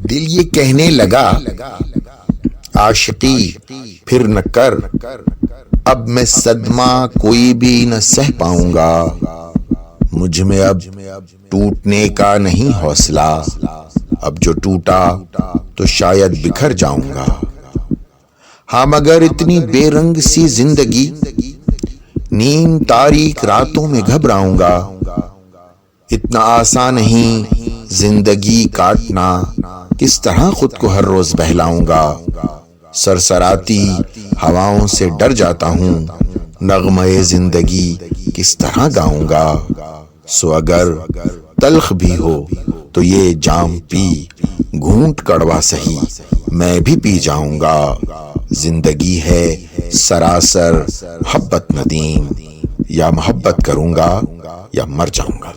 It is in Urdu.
دل یہ کہنے لگا عاشقی پھر نہ کر، اب میں صدمہ کوئی بھی نہ سہ پاؤں گا، مجھ میں اب ٹوٹنے کا نہیں حوصلہ، اب جو ٹوٹا تو شاید بکھر جاؤں گا۔ ہاں مگر اتنی بے رنگ سی زندگی، نیند تاریک راتوں میں گھبراؤں گا، اتنا آسان نہیں زندگی کاٹنا، کس طرح خود کو ہر روز بہلاؤں گا۔ سرسراتی ہواؤں سے ڈر جاتا ہوں، نغمہ زندگی کس طرح گاؤں گا۔ سو اگر تلخ بھی ہو تو یہ جام پی، گھونٹ کڑوا سہی میں بھی پی جاؤں گا۔ زندگی ہے سراسر محبت ندیم، یا محبت کروں گا یا مر جاؤں گا۔